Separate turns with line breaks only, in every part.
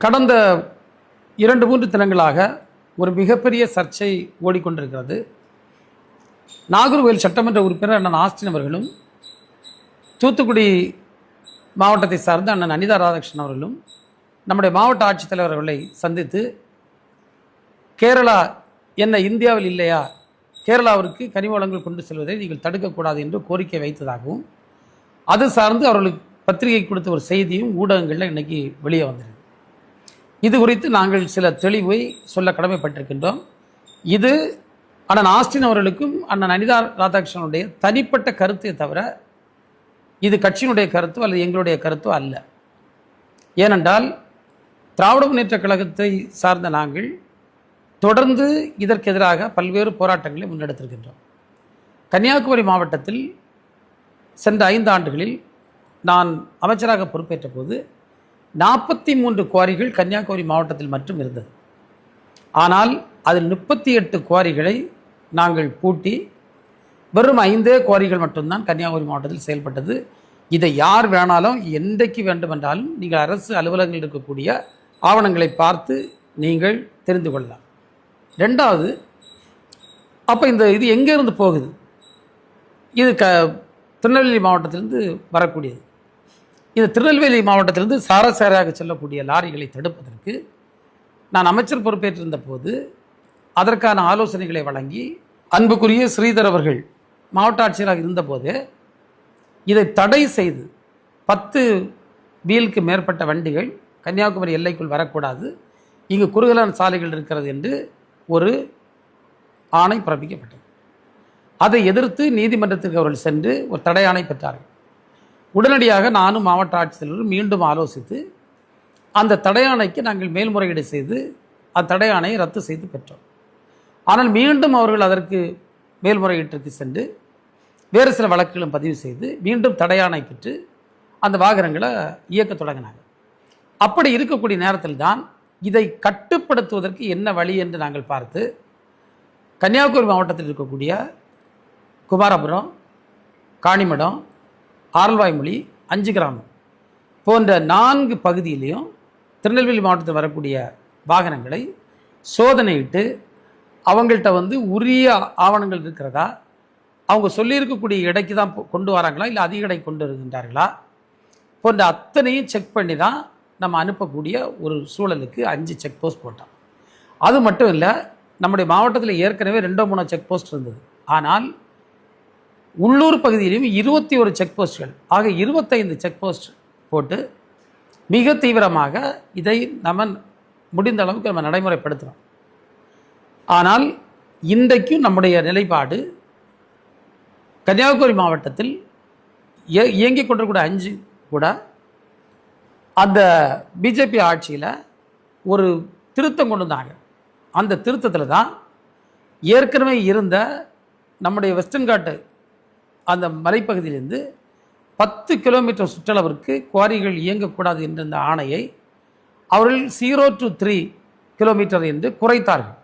கடந்த 2-3 தினங்களாக ஒரு மிகப்பெரிய சர்ச்சை ஓடிக்கொண்டிருக்கிறது. நாகர்கோவில் சட்டமன்ற உறுப்பினர் அண்ணன் ஆஸ்டின் அவர்களும், தூத்துக்குடி மாவட்டத்தை சார்ந்த அண்ணன் அனிதா ராதாகிருஷ்ணன் அவர்களும் நம்முடைய மாவட்ட ஆட்சித்தலைவர் அவர்களை சந்தித்து, கேரளா என்ன இந்தியாவில் இல்லையா, கேரளாவிற்கு கனிம வளங்கள் கொண்டு செல்வதை நீங்கள் தடுக்கக்கூடாது என்று கோரிக்கை வைத்ததாகவும், அது சார்ந்து அவர்களுக்கு பத்திரிகை கொடுத்த ஒரு செய்தியும் ஊடகங்களில் இன்றைக்கி வெளியே வந்தது. இது குறித்து நாங்கள் சில தெளிவை சொல்ல கடமைப்பட்டிருக்கின்றோம். இது அண்ணன் ஆஸ்டின் அவர்களுக்கும் அண்ணன் அனிதா ராதாகிருஷ்ணனுடைய தனிப்பட்ட கருத்தை தவிர இது கட்சியினுடைய கருத்தோ அல்லது எங்களுடைய கருத்தோ அல்ல. ஏனென்றால் திராவிட முன்னேற்ற கழகத்தை சார்ந்த நாங்கள் தொடர்ந்து இதற்கு எதிராக பல்வேறு போராட்டங்களை முன்னெடுத்திருக்கின்றோம். கன்னியாகுமரி மாவட்டத்தில் சென்ற 5 ஆண்டுகளில் நான் அமைச்சராக பொறுப்பேற்ற போது 43 குவாரிகள் கன்னியாகுமரி மாவட்டத்தில் மட்டும் இருந்தது. ஆனால் அதில் 38 குவாரிகளை நாங்கள் பூட்டி வெறும் 5 குவாரிகள் மட்டும்தான் கன்னியாகுமரி மாவட்டத்தில் செயல்பட்டது. இதை யார் வேணாலும் என்றைக்கு வேண்டுமென்றாலும் நீங்கள் அரசு அலுவலகங்கள் இருக்கக்கூடிய ஆவணங்களை பார்த்து நீங்கள் தெரிந்து கொள்ளலாம். 2வது, அப்போ இது எங்கேருந்து போகுது? இது திருநெல்வேலி மாவட்டத்திலிருந்து வரக்கூடியது. இது திருநெல்வேலி மாவட்டத்திலிருந்து சாராக செல்லக்கூடிய லாரிகளை தடுப்பதற்கு நான் அமைச்சர் பொறுப்பேற்றிருந்த போது அதற்கான ஆலோசனைகளை வழங்கி, அன்புக்குரிய ஸ்ரீதர் அவர்கள் மாவட்ட ஆட்சியராக இருந்தபோது இதை தடை செய்து 10 வீலுக்கு மேற்பட்ட வண்டிகள் கன்னியாகுமரி எல்லைக்குள் வரக்கூடாது, இங்கு குறுகலான சாலைகள் இருக்கிறது என்று ஒரு ஆணை பிறப்பிக்கப்பட்டது. அதை எதிர்த்து நீதிமன்றத்திற்கு அவர்கள் சென்று ஒரு தடை ஆணை பெற்றார்கள். உடனடியாக நானும் மாவட்ட ஆட்சித்தலைவரும் மீண்டும் ஆலோசித்து அந்த தடை ஆணைக்கு நாங்கள் மேல்முறையீடு செய்து அந்த தடை ஆணையை ரத்து செய்து பெற்றோம். ஆனால் மீண்டும் அவர்கள் அதற்கு மேல்முறையீட்டிற்கு சென்று வேறு சில வழக்குகளும் பதிவு செய்து மீண்டும் தடை ஆணை பெற்று அந்த வாகனங்களை இயக்க தொடங்கினாங்க. அப்படி இருக்கக்கூடிய நேரத்தில் தான் இதை கட்டுப்படுத்துவதற்கு என்ன வழி என்று நாங்கள் பார்த்து, கன்னியாகுமரி மாவட்டத்தில் இருக்கக்கூடிய குமாரபுரம், காணிமடம், ஆரல்வாய்மொழி, 5 கிராமம் போன்ற 4 பகுதியிலையும் திருநெல்வேலி மாவட்டத்தில் வரக்கூடிய வாகனங்களை சோதனையிட்டு அவங்கள்ட்ட உரிய ஆவணங்கள் இருக்கிறதா, அவங்க சொல்லியிருக்கக்கூடிய இடைக்கு தான் கொண்டு வராங்களா இல்லை அதிக இடை கொண்டு வருகின்றார்களா போன்ற அத்தனையும் செக் பண்ணி தான் நம்ம அனுப்பக்கூடிய ஒரு சூழலுக்கு 5 செக் போஸ்ட் போட்டோம். அது மட்டும் இல்லை, நம்முடைய மாவட்டத்தில் ஏற்கனவே 2-3 செக் போஸ்ட் இருந்தது. ஆனால் உள்ளூர் பகுதியிலும் 21 செக் போஸ்ட்கள் ஆக 25 செக் போஸ்ட் போட்டு மிக தீவிரமாக இதை நம்ம முடிந்த அளவுக்கு நம்ம நடைமுறைப்படுத்துகிறோம். ஆனால் இன்றைக்கும் நம்முடைய நிலைப்பாடு, கன்னியாகுமரி மாவட்டத்தில் இயங்கிக் கொண்டிருக்கூடிய 5 கூட அந்த பிஜேபி ஆட்சியில் ஒரு திருத்தம் கொண்டு வந்தாங்க. அந்த திருத்தத்தில் தான் ஏற்கனவே இருந்த நம்முடைய வெஸ்டர்ன் காட்டு அந்த மலைப்பகுதியிலிருந்து 10 கிலோமீட்டர் சுற்றளவிற்கு குவாரிகள் இயங்கக்கூடாது என்ற அந்த ஆணையை அவர்கள் 0 to 3 கிலோமீட்டர் என்று குறைத்தார்கள்.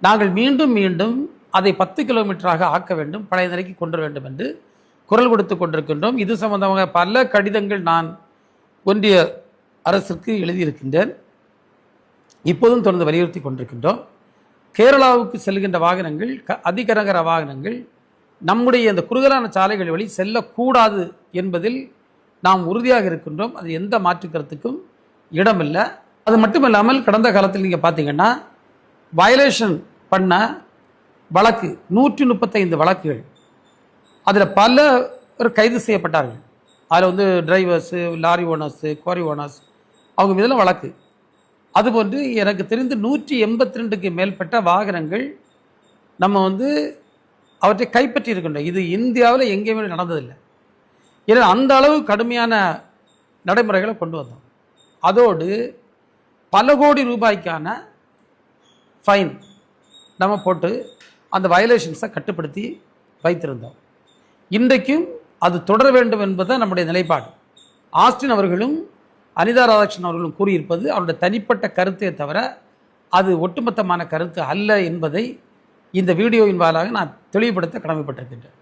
நாங்கள் மீண்டும் மீண்டும் அதை 10 கிலோமீட்டராக ஆக்க வேண்டும், பழைய நிலைக்கு கொண்டு வேண்டும் என்று குரல் கொடுத்து கொண்டிருக்கின்றோம். இது சம்பந்தமாக பல கடிதங்கள் நான் ஒன்றிய அரசுக்கு எழுதியிருக்கின்றேன். இப்போதும் தொடர்ந்து வலியுறுத்தி கொண்டிருக்கின்றோம். கேரளாவுக்கு செல்கின்ற வாகனங்கள், அதிகரகர வாகனங்கள் நம்முடைய இந்த குறுகலான சாலைகள் வழி செல்லக்கூடாது என்பதில் நாம் உறுதியாக இருக்கின்றோம். அது எந்த மாற்று கருத்துக்கும் இடமில்லை. அது மட்டுமில்லாமல் கடந்த காலத்தில் நீங்கள் பார்த்தீங்கன்னா வயலேஷன் பண்ண வழக்கு 135 வழக்குகள், அதில் பலர் கைது செய்யப்பட்டார்கள். அதில் drivers, lorry owners, quarry owners அவங்க மீதெல்லாம் வழக்கு. அதுபோன்று எனக்கு தெரிந்து 182க்கு மேற்பட்ட வாகனங்கள் நம்ம அவற்றை கைப்பற்றி இருக்கின்றோம். இது இந்தியாவில் எங்கேயுமே நடந்ததில்லை. ஏன்னா அந்த அளவு கடுமையான நடைமுறைகளை கொண்டு வந்தோம். அதோடு பல கோடி ரூபாய்க்கான ஃபைன் நம்ம போட்டு அந்த வயலேஷன்ஸை கட்டுப்படுத்தி வைத்திருந்தோம். இன்றைக்கும் அது தொடர வேண்டும் என்பது நம்முடைய நிலைப்பாடு. ஆஸ்டின் அவர்களும் அனிதா ராதாகிருஷ்ணன் அவர்களும் கூறியிருப்பது அவருடைய தனிப்பட்ட கருத்தை தவிர அது ஒட்டுமொத்தமான கருத்து அல்ல என்பதை இந்த வீடியோவின் வாயிலாக நான் தெளிவுபடுத்த கடமைப்பட்டிருக்கின்றேன்.